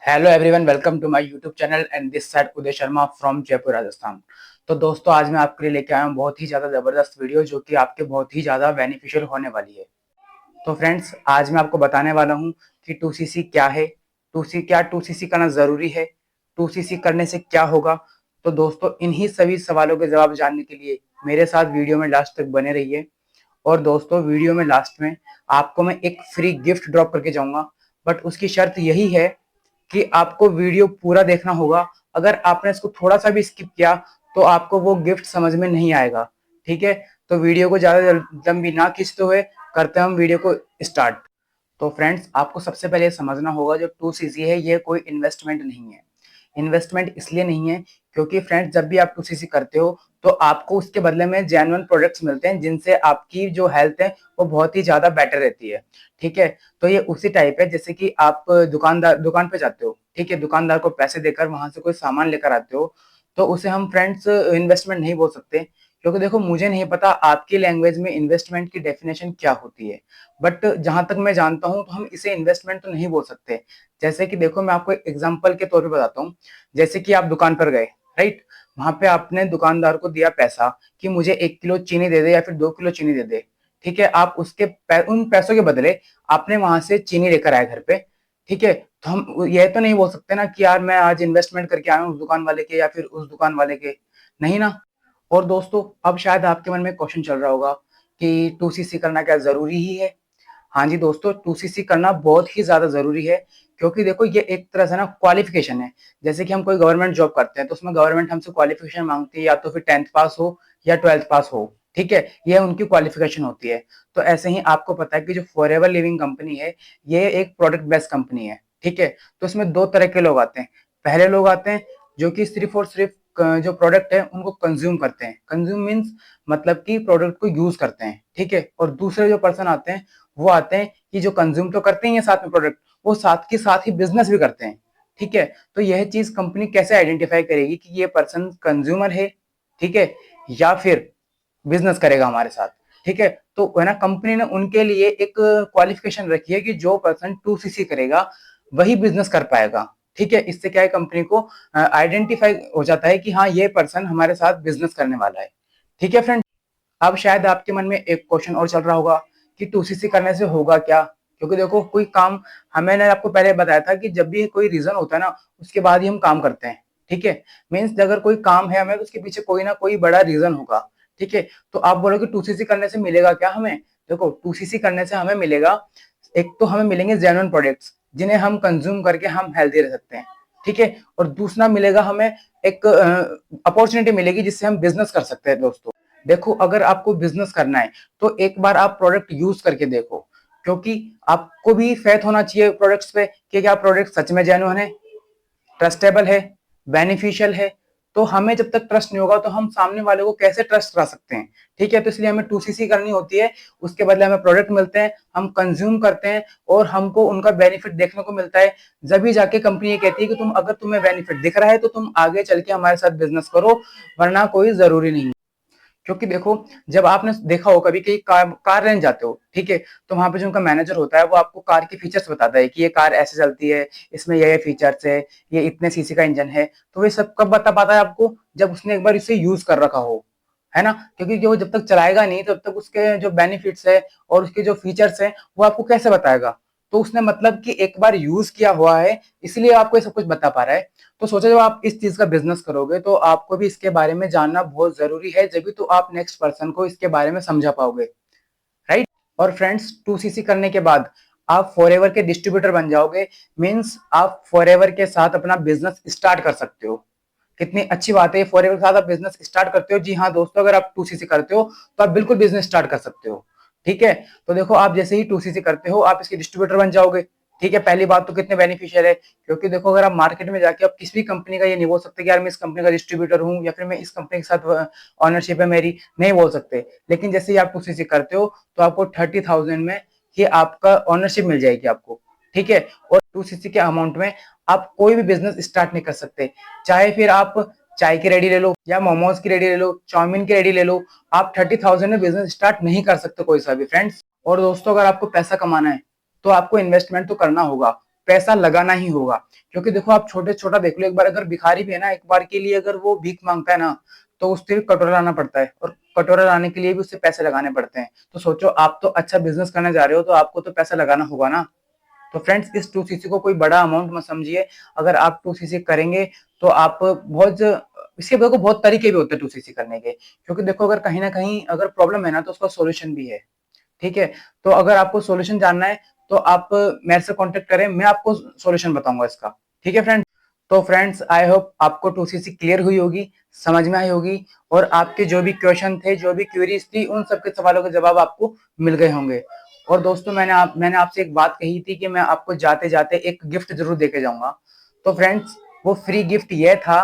Hello everyone, welcome to my YouTube channel and this side Uday Sharma from Jaipur Rajasthan. तो दोस्तों, आज मैं आपके लिए लेके आया हूँ बहुत ही ज़्यादा ज़बरदस्त वीडियो जो कि आपके बहुत ही ज़्यादा बेनिफिशियल होने वाली है। तो फ्रेंड्स, आज मैं आपको बताने वाला हूँ कि 2CC क्या है, 2CC करना ज़रूरी है, 2CC करने से क्या होगा। तो दोस्तों, इन्हीं सभी सवालों के जवाब जानने के लिए मेरे साथ वीडियो में लास्ट तक बने रहिए। और दोस्तों, वीडियो में लास्ट में आपको मैं एक फ्री गिफ्ट ड्रॉप करके जाऊंगा, बट उसकी शर्त यही है कि आपको वीडियो पूरा देखना होगा। अगर आपने इसको थोड़ा सा भी स्किप किया तो आपको वो गिफ्ट समझ में नहीं आएगा। ठीक है, तो वीडियो को ज्यादा लंबी ना खींचते हुए करते हैं हम वीडियो को स्टार्ट। तो फ्रेंड्स, आपको सबसे पहले समझना होगा जो 2CC है ये कोई इन्वेस्टमेंट नहीं है। इन्वेस्टमेंट इसलिए नहीं है क्योंकि फ्रेंड्स, जब भी आप 2CC करते हो तो आपको उसके बदले में जेन्युइन प्रोडक्ट्स मिलते हैं जिनसे आपकी जो हेल्थ है वो बहुत ही ज्यादा बेटर रहती है। ठीक है, तो ये उसी टाइप है जैसे कि आप दुकान पे जाते हो। ठीक है, दुकानदार को पैसे देकर वहां से कोई सामान लेकर आते हो, तो उसे हम फ्रेंड्स इन्वेस्टमेंट नहीं बोल सकते। क्योंकि देखो, मुझे नहीं पता आपकी लैंग्वेज में इन्वेस्टमेंट की डेफिनेशन क्या होती है, बट जहां तक मैं जानता हूं तो हम इसे इन्वेस्टमेंट तो नहीं बोल सकते। जैसे कि देखो, मैं आपको एक एग्जांपल के तौर पे बताता हूँ। जैसे कि आप दुकान पर गए, राइट, वहां पे आपने दुकानदार को दिया पैसा कि मुझे 1 किलो चीनी दे दे या फिर 2 किलो चीनी दे दे। ठीक है, आप उन पैसों के बदले आपने वहां से चीनी लेकर आए घर पे। ठीक है, तो हम यह तो नहीं बोल सकते ना कि यार मैं आज इन्वेस्टमेंट करके आया हूँ उस दुकान वाले के या फिर उस दुकान वाले के। नहीं ना। और दोस्तों, अब शायद आपके मन में क्वेश्चन चल रहा होगा कि 2CC करना क्या जरूरी ही है। हाँ जी दोस्तों, 2CC करना बहुत ही ज्यादा जरूरी है। क्योंकि देखो, ये एक तरह से ना क्वालिफिकेशन है। जैसे कि हम कोई गवर्नमेंट जॉब करते हैं तो उसमें गवर्नमेंट हमसे क्वालिफिकेशन मांगती है, या तो फिर 10th पास हो या 12th पास हो। ठीक है, ये उनकी क्वालिफिकेशन होती है। तो ऐसे ही आपको पता है कि जो फॉरएवर लिविंग कंपनी है ये एक प्रोडक्ट बेस्ड कंपनी है। ठीक है, तो इसमें दो तरह के लोग आते हैं। पहले लोग आते हैं जो कि सिर्फ और सिर्फ जो प्रोडक्ट है उनको कंज्यूम करते हैं। कंज्यूम मीन्स मतलब कि प्रोडक्ट को यूज करते हैं। ठीक है, और दूसरे जो पर्सन आते हैं वो आते हैं कि जो कंज्यूम तो करते ही हैं साथ में प्रोडक्ट, वो साथ के साथ ही बिजनेस भी करते हैं। ठीक है, तो यह चीज कंपनी कैसे आइडेंटिफाई करेगी कि ये पर्सन कंज्यूमर है, ठीक है, या फिर बिजनेस करेगा हमारे साथ। ठीक है, तो है ना, कंपनी ने उनके लिए एक क्वालिफिकेशन रखी है कि जो पर्सन 2CC करेगा वही बिजनेस कर पाएगा। ठीक है, इससे क्या है, कंपनी को आइडेंटिफाई हो जाता है कि हाँ, ये पर्सन हमारे साथ बिजनेस करने वाला है। ठीक है फ्रेंड, अब शायद आपके मन में एक क्वेश्चन और चल रहा होगा कि 2CC करने से होगा क्या। क्योंकि देखो, कोई काम, मैंने आपको पहले बताया था कि जब भी कोई रीजन होता है ना उसके बाद ही हम काम करते हैं। ठीक है, मीन्स अगर कोई काम है हमें तो उसके पीछे कोई ना कोई बड़ा रीजन होगा। ठीक है, तो आप बोलोगे 2CC करने से मिलेगा क्या हमें। देखो, 2CC करने से हमें मिलेगा, एक तो हमें मिलेंगे जेन्युइन प्रोडक्ट्स जिन्हें हम कंज्यूम करके हम हेल्दी रह सकते हैं। ठीक है, और दूसरा मिलेगा हमें एक अपॉर्चुनिटी मिलेगी जिससे हम बिजनेस कर सकते हैं। दोस्तों देखो, अगर आपको बिजनेस करना है तो एक बार आप प्रोडक्ट यूज करके देखो। क्योंकि आपको भी फेथ होना चाहिए प्रोडक्ट्स पे कि क्या प्रोडक्ट सच में जेन्युइन है, ट्रस्टेबल है, बेनिफिशियल है। तो हमें जब तक ट्रस्ट नहीं होगा तो हम सामने वाले को कैसे ट्रस्ट करा सकते हैं। ठीक है, तो इसलिए हमें 2CC करनी होती है। उसके बदले हमें प्रोडक्ट मिलते हैं, हम कंज्यूम करते हैं और हमको उनका बेनिफिट देखने को मिलता है। जब भी जाके कंपनी ये कहती है कि अगर तुम्हें बेनिफिट दिख रहा है तो तुम आगे चल के हमारे साथ बिजनेस करो, वरना कोई जरूरी नहीं। क्योंकि देखो, जब आपने देखा हो कभी कहीं कार लेने जाते हो, ठीक है, तो वहां पे जो उनका मैनेजर होता है वो आपको कार के फीचर्स बताता है कि ये कार ऐसे चलती है, इसमें ये फीचर्स है, ये इतने सीसी का इंजन है। तो ये सब कब बता पाता है आपको, जब उसने एक बार इसे यूज कर रखा हो, है ना। क्योंकि वो जब तक चलाएगा नहीं तब तक उसके जो बेनिफिट्स है और उसके जो फीचर्स है वो आपको कैसे बताएगा। तो उसने मतलब कि एक बार यूज किया हुआ है, इसलिए आपको ये सब कुछ बता पा रहा है। तो सोचो, जब आप इस चीज का बिजनेस करोगे तो आपको भी इसके बारे में जानना बहुत जरूरी है, जब भी तो आप नेक्स्ट पर्सन को इसके बारे में समझा पाओगे, राइट। और फ्रेंड्स, 2CC करने के बाद आप फॉरएवर के डिस्ट्रीब्यूटर बन जाओगे। मींस आप फॉरएवर के साथ अपना बिजनेस स्टार्ट कर सकते हो। कितनी अच्छी बात है, फॉरएवर के साथ आप बिजनेस स्टार्ट करते हो। जी हाँ दोस्तों, अगर आप 2CC करते हो तो आप बिल्कुल बिजनेस स्टार्ट कर सकते हो। ठीक है, तो देखो, आप जैसे ही 2CC करते हो आप इसके डिस्ट्रीब्यूटर बन जाओगे। ठीक है, पहली बात तो कितने बेनिफिशियल है। क्योंकि देखो, अगर आप मार्केट में जाके आप किसी भी कंपनी का ये नहीं बोल सकते कि यार मैं इस कंपनी का डिस्ट्रीब्यूटर हूँ या फिर मैं इस कंपनी के साथ ऑनरशिप है मेरी, नहीं बोल सकते। लेकिन जैसे ही आप 2CC करते हो तो आपको 30,000 में ही आपका ऑनरशिप मिल जाएगी आपको। ठीक है, और 2CC के अमाउंट में आप कोई भी बिजनेस स्टार्ट नहीं कर सकते। चाहे फिर आप चाय की रेडी ले लो या मोमोज की रेडी ले लो, चाउमीन की रेडी ले लो, आप 30,000 में बिजनेस स्टार्ट नहीं कर सकते कोई सा भी फ्रेंड्स। और दोस्तों, अगर आपको पैसा कमाना है तो आपको इन्वेस्टमेंट तो करना होगा। पैसा लगाना ही होगा। क्योंकि देखो आप छोटे छोटा देख लो, एक बार अगर भिखारी भी है ना, एक बार के लिए अगर वो भीख मांगता है ना, तो उससे भी कटोरा लाना पड़ता है, और कटोरा लाने के लिए भी उससे पैसे लगाने पड़ते हैं। तो सोचो, आप तो अच्छा बिजनेस करने जा रहे हो, तो आपको तो पैसा लगाना होगा ना। तो फ्रेंड्स, इस 2cc को कोई बड़ा अमाउंट मत समझिए। अगर आप 2cc करेंगे तो आप बहुत, इसके देखो बहुत तरीके भी होते हैं 2cc करने के। क्योंकि देखो, अगर कहीं ना कहीं अगर प्रॉब्लम है ना, तो उसका सॉल्यूशन भी है। ठीक है, तो अगर आपको सॉल्यूशन जानना है तो आप मेरे से कांटेक्ट करें, मैं आपको सॉल्यूशन बताऊंगा इसका। ठीक है फ्रेंड्स। तो फ्रेंड्स, आई होप आपको 2cc क्लियर हुई होगी, समझ में आई होगी, और आपके जो भी क्वेश्चन थे, जो भी क्वेरीज थी, उन सबके सवालों के जवाब आपको मिल गए होंगे। और दोस्तों, मैंने आपसे एक बात कही थी कि मैं आपको जाते जाते एक गिफ्ट जरूर देके जाऊंगा। तो फ्रेंड्स, वो फ्री गिफ्ट ये था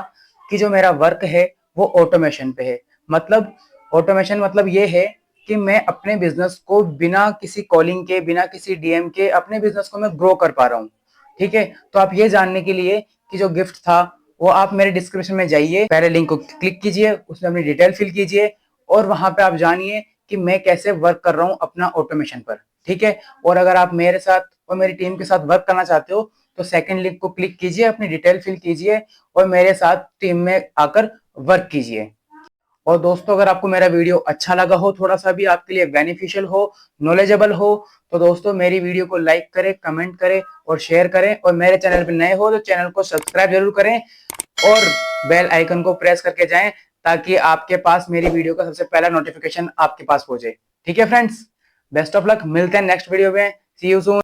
कि जो मेरा वर्क है वो ऑटोमेशन पे है। मतलब ऑटोमेशन मतलब ये है कि मैं अपने बिजनेस को बिना किसी कॉलिंग के, बिना किसी डीएम के, अपने बिजनेस को मैं ग्रो कर पा रहा हूँ। ठीक है, तो आप ये जानने के लिए कि जो गिफ्ट था, वो आप मेरे डिस्क्रिप्शन में जाइए, पहले लिंक को क्लिक कीजिए, उसमें अपनी डिटेल फिल कीजिए, और वहां पे आप जानिए कि मैं कैसे वर्क कर रहा हूँ अपना ऑटोमेशन पर। ठीक है, और अगर आप मेरे साथ और मेरी टीम के साथ वर्क करना चाहते हो, तो सेकंड लिंक को क्लिक कीजिए, अपनी डिटेल फिल कीजिए, और मेरे साथ टीम में आकर वर्क कीजिए। और दोस्तों, अगर आपको मेरा वीडियो अच्छा लगा हो, थोड़ा सा भी आपके लिए बेनिफिशियल हो, नॉलेजेबल हो, तो दोस्तों मेरी वीडियो को लाइक करें, कमेंट करें और शेयर करें। और मेरे चैनल पर नए हो तो चैनल को सब्सक्राइब जरूर करें, और बेल आइकन को प्रेस करके जाएं, ताकि आपके पास मेरी वीडियो का सबसे पहला नोटिफिकेशन आपके पास पहुंचे। ठीक है फ्रेंड्स, बेस्ट ऑफ लक, मिलते हैं नेक्स्ट वीडियो में। सी यू सून।